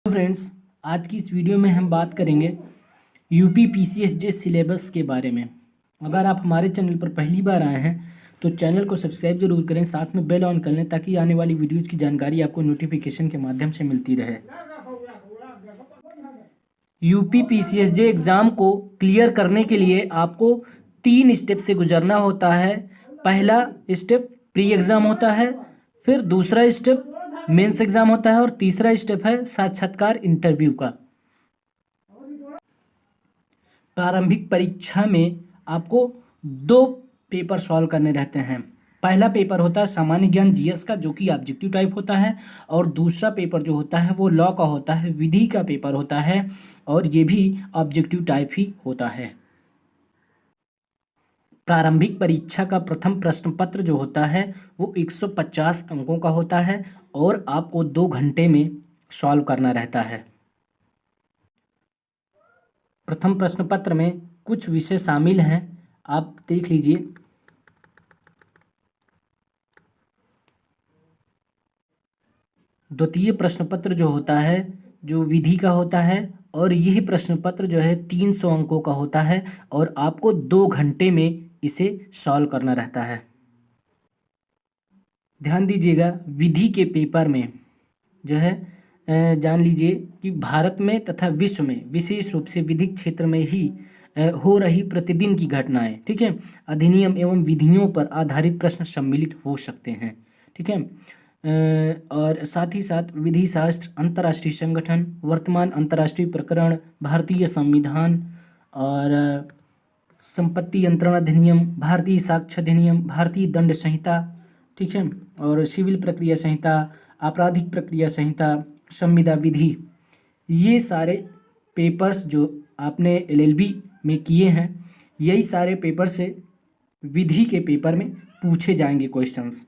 Friends, आज की इस वीडियो में हम बात करेंगे यूपी पीसीएसजे सिलेबस के बारे में। अगर आप हमारे चैनल पर पहली बार आए हैं तो चैनल को सब्सक्राइब जरूर करें, साथ में बेल ऑन कर लें ताकि आने वाली वीडियोज़ की जानकारी आपको नोटिफिकेशन के माध्यम से मिलती रहे। यूपी पीसीएसजे एग्ज़ाम को क्लियर करने के लिए आपको 3 स्टेप से गुजरना होता है। पहला स्टेप प्री एग्ज़ाम होता है, फिर दूसरा स्टेप मेंस एग्ज़ाम होता है और तीसरा स्टेप है साक्षात्कार इंटरव्यू का। प्रारंभिक परीक्षा में आपको 2 पेपर सॉल्व करने रहते हैं। पहला पेपर होता है सामान्य ज्ञान जीएस का, जो कि ऑब्जेक्टिव टाइप होता है, और दूसरा पेपर जो होता है वो लॉ का होता है, विधि का पेपर होता है, और ये भी ऑब्जेक्टिव टाइप ही होता है। प्रारंभिक परीक्षा का प्रथम प्रश्न पत्र जो होता है वो 150 अंकों का होता है और आपको 2 घंटे में सॉल्व करना रहता है। प्रथम प्रश्न पत्र में कुछ विषय शामिल हैं, आप देख लीजिए। द्वितीय प्रश्न पत्र जो होता है जो विधि का होता है, और यह प्रश्न पत्र जो है 300 अंकों का होता है और आपको 2 घंटे में इसे सॉल्व करना रहता है। ध्यान दीजिएगा, विधि के पेपर में जो है जान लीजिए कि भारत में तथा विश्व में विशेष रूप से विधिक क्षेत्र में ही हो रही प्रतिदिन की घटनाएं, ठीक है, अधिनियम एवं विधियों पर आधारित प्रश्न सम्मिलित हो सकते हैं, ठीक है। और साथ ही साथ विधि शास्त्र, अंतर्राष्ट्रीय संगठन, वर्तमान अंतर्राष्ट्रीय प्रकरण, भारतीय संविधान और संपत्ति यंत्रण अधिनियम, भारतीय साक्ष्य अधिनियम, भारतीय दंड संहिता, ठीक है, और सिविल प्रक्रिया संहिता, आपराधिक प्रक्रिया संहिता, संविदा विधि, ये सारे पेपर्स जो आपने एलएलबी में किए हैं, यही सारे पेपर से विधि के पेपर में पूछे जाएंगे क्वेश्चंस।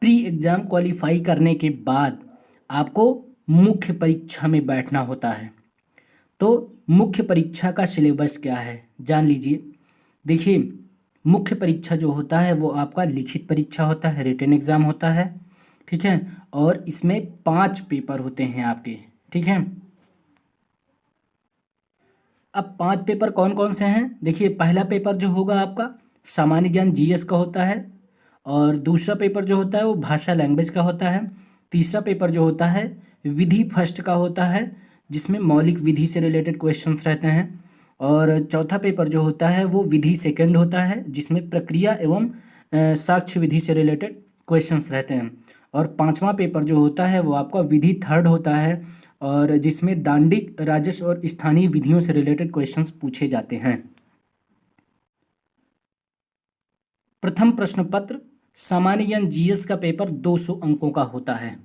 प्री एग्ज़ाम क्वालिफाई करने के बाद आपको मुख्य परीक्षा में बैठना होता है। तो मुख्य परीक्षा का सिलेबस क्या है जान लीजिए। देखिए, मुख्य परीक्षा जो होता है वो आपका लिखित परीक्षा होता है, रिटन एग्ज़ाम होता है, ठीक है, और इसमें 5 पेपर होते हैं आपके, ठीक है। अब 5 पेपर कौन कौन से हैं? देखिए, पहला पेपर जो होगा आपका सामान्य ज्ञान जीएस का होता है, और दूसरा पेपर जो होता है वो भाषा लैंग्वेज का होता है। तीसरा पेपर जो होता है विधि फर्स्ट का होता है, जिसमें मौलिक विधि से रिलेटेड क्वेश्चंस रहते हैं। और चौथा पेपर जो होता है वो विधि सेकंड होता है, जिसमें प्रक्रिया एवं साक्ष्य विधि से रिलेटेड क्वेश्चंस रहते हैं। और पांचवा पेपर जो होता है वो आपका विधि थर्ड होता है, और जिसमें दांडिक, राजस्व और स्थानीय विधियों से रिलेटेड क्वेश्चंस पूछे जाते हैं। प्रथम प्रश्न पत्र सामान्य ज्ञान जीएस का पेपर 200 अंकों का होता है।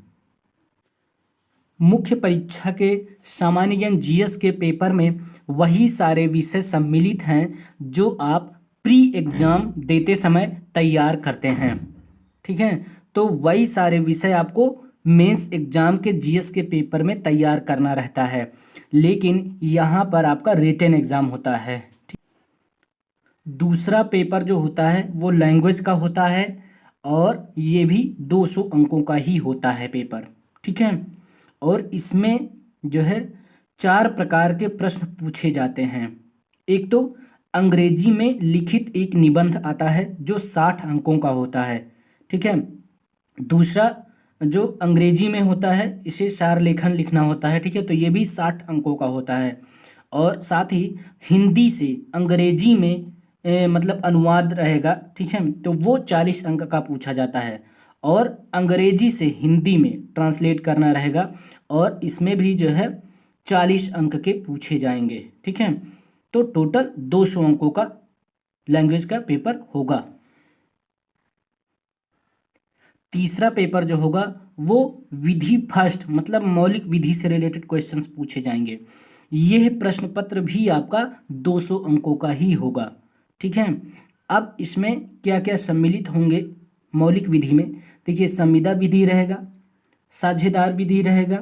मुख्य परीक्षा के सामान्य ज्ञान जीएस के पेपर में वही सारे विषय सम्मिलित हैं जो आप प्री एग्जाम देते समय तैयार करते हैं, ठीक है। तो वही सारे विषय आपको मेंस एग्जाम के जीएस के पेपर में तैयार करना रहता है, लेकिन यहाँ पर आपका रिटन एग्जाम होता है। दूसरा पेपर जो होता है वो लैंग्वेज का होता है, और ये भी 200 अंकों का ही होता है पेपर, ठीक है। और इसमें जो है 4 प्रकार के प्रश्न पूछे जाते हैं। एक तो अंग्रेजी में लिखित एक निबंध आता है जो 60 अंकों का होता है, ठीक है। दूसरा जो अंग्रेजी में होता है इसे सार लेखन लिखना होता है, ठीक है, तो ये भी 60 अंकों का होता है। और साथ ही हिंदी से अंग्रेजी में मतलब अनुवाद रहेगा, ठीक है, तो वो 40 अंक का पूछा जाता है। और अंग्रेजी से हिंदी में ट्रांसलेट करना रहेगा, और इसमें भी जो है 40 अंक के पूछे जाएंगे, ठीक है। तो टोटल 200 अंकों का लैंग्वेज का पेपर होगा। तीसरा पेपर जो होगा वो विधि फर्स्ट, मतलब मौलिक विधि से रिलेटेड क्वेश्चंस पूछे जाएंगे। यह प्रश्न पत्र भी आपका 200 अंकों का ही होगा, ठीक है। अब इसमें क्या क्या सम्मिलित होंगे मौलिक विधि में? देखिए, संविदा विधि रहेगा, साझेदार विधि रहेगा,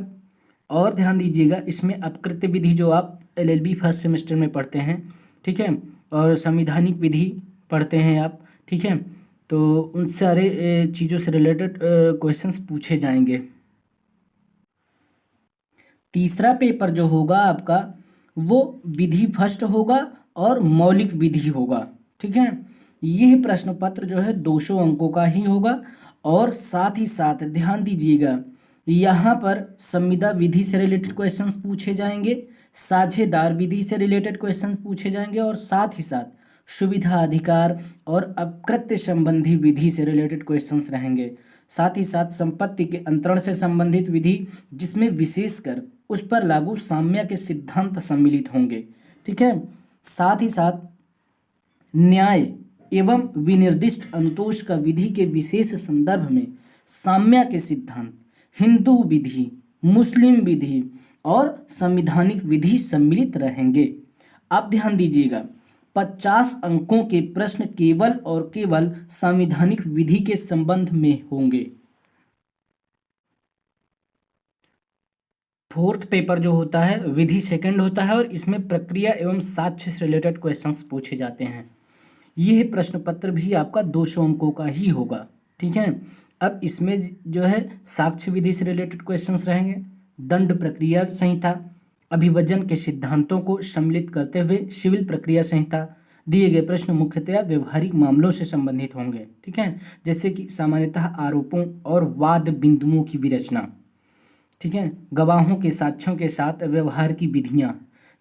और ध्यान दीजिएगा इसमें अपकृत्य विधि जो आप एलएलबी फर्स्ट सेमेस्टर में पढ़ते हैं, ठीक है, और संविधानिक विधि पढ़ते हैं आप, ठीक है। तो उन सारे चीज़ों से रिलेटेड क्वेश्चंस पूछे जाएंगे। तीसरा पेपर जो होगा आपका वो विधि फर्स्ट होगा और मौलिक विधि होगा। ठीक है, यह प्रश्न पत्र जो है 200 अंकों का ही होगा। और साथ ही साथ ध्यान दीजिएगा, यहाँ पर संविदा विधि से रिलेटेड क्वेश्चंस पूछे जाएंगे, साझेदार विधि से रिलेटेड क्वेश्चंस पूछे जाएंगे, और साथ ही साथ सुविधा अधिकार और अपकृत्य संबंधी विधि से रिलेटेड क्वेश्चंस रहेंगे। साथ ही साथ संपत्ति के अंतरण से संबंधित विधि, जिसमें विशेषकर उस पर लागू साम्य के सिद्धांत सम्मिलित होंगे। ठीक है, साथ ही साथ न्याय एवं विनिर्दिष्ट अनुतोष का विधि के विशेष संदर्भ में साम्य के सिद्धांत, हिंदू विधि, मुस्लिम विधि और संविधानिक विधि सम्मिलित रहेंगे। आप ध्यान दीजिएगा, 50 अंकों के प्रश्न केवल और केवल संवैधानिक विधि के संबंध में होंगे। फोर्थ पेपर जो होता है विधि सेकंड होता है और इसमें प्रक्रिया एवं साक्ष्य से रिलेटेड क्वेश्चंस पूछे जाते हैं। यह प्रश्न पत्र भी आपका 200 अंकों का ही होगा। ठीक है, अब इसमें जो है साक्ष्य विधि से रिलेटेड क्वेश्चंस रहेंगे, दंड प्रक्रिया संहिता, अभिवजन के सिद्धांतों को सम्मिलित करते हुए सिविल प्रक्रिया संहिता। दिए गए प्रश्न मुख्यतया व्यवहारिक मामलों से संबंधित होंगे। ठीक है, जैसे कि सामान्यतः आरोपों और वाद बिंदुओं की विरचना। ठीक है, गवाहों के साक्ष्यों के साथ व्यवहार की विधियां,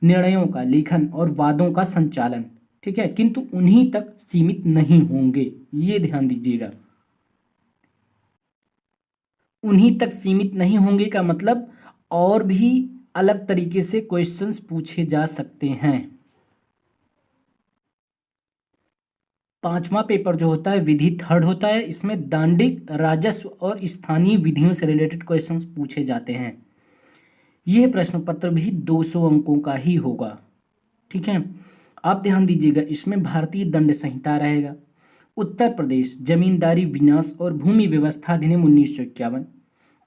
निर्णयों का लेखन और वादों का संचालन। ठीक है, किंतु उन्हीं तक सीमित नहीं होंगे, ये ध्यान दीजिएगा। उन्हीं तक सीमित नहीं होंगे का मतलब और भी अलग तरीके से क्वेश्चंस पूछे जा सकते हैं। पांचवा पेपर जो होता है विधि थर्ड होता है, इसमें दांडिक, राजस्व और स्थानीय विधियों से रिलेटेड क्वेश्चंस पूछे जाते हैं। यह प्रश्न पत्र भी 200 अंकों का ही होगा। ठीक है, आप ध्यान दीजिएगा, इसमें भारतीय दंड संहिता रहेगा, उत्तर प्रदेश जमींदारी विनाश और भूमि व्यवस्था अधिनियम 1951,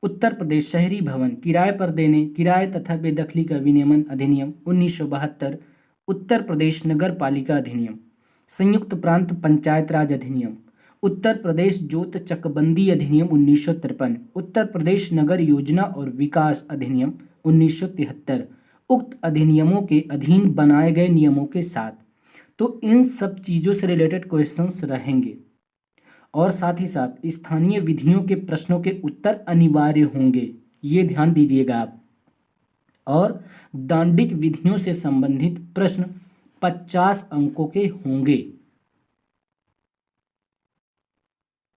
उत्तर प्रदेश शहरी भवन किराए पर देने, किराए तथा बेदखली का विनियमन अधिनियम 1972, उत्तर प्रदेश नगर पालिका अधिनियम, संयुक्त प्रांत पंचायत राज अधिनियम, उत्तर प्रदेश जोत चकबंदी अधिनियम 1953, उत्तर प्रदेश नगर योजना और विकास अधिनियम 1973, उक्त अधिनियमों के अधीन बनाए गए नियमों के साथ। तो इन सब चीज़ों से रिलेटेड क्वेश्चंस रहेंगे और साथ ही साथ स्थानीय विधियों के प्रश्नों के उत्तर अनिवार्य होंगे, ये ध्यान दीजिएगा आप। और दांडिक विधियों से संबंधित प्रश्न 50 अंकों के होंगे।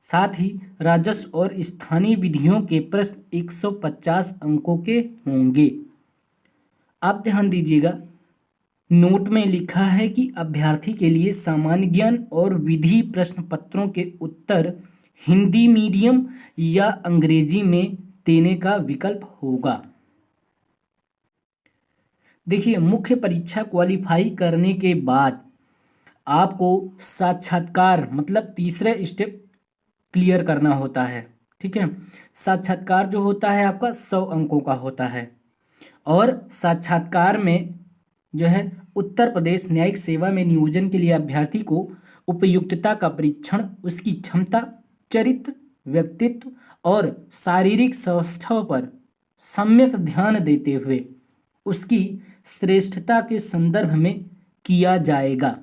साथ ही राजस्व और स्थानीय विधियों के प्रश्न 150 अंकों के होंगे। आप ध्यान दीजिएगा, नोट में लिखा है कि अभ्यर्थी के लिए सामान्य ज्ञान और विधि प्रश्न पत्रों के उत्तर हिंदी मीडियम या अंग्रेजी में देने का विकल्प होगा। देखिए, मुख्य परीक्षा क्वालिफाई करने के बाद आपको साक्षात्कार मतलब तीसरे स्टेप क्लियर करना होता है। ठीक है, साक्षात्कार जो होता है आपका 100 अंकों का होता है और साक्षात्कार में जो है उत्तर प्रदेश न्यायिक सेवा में नियोजन के लिए अभ्यर्थी को उपयुक्तता का परीक्षण, उसकी क्षमता, चरित्र, व्यक्तित्व और शारीरिक स्वास्थ्य पर सम्यक ध्यान देते हुए उसकी श्रेष्ठता के संदर्भ में किया जाएगा।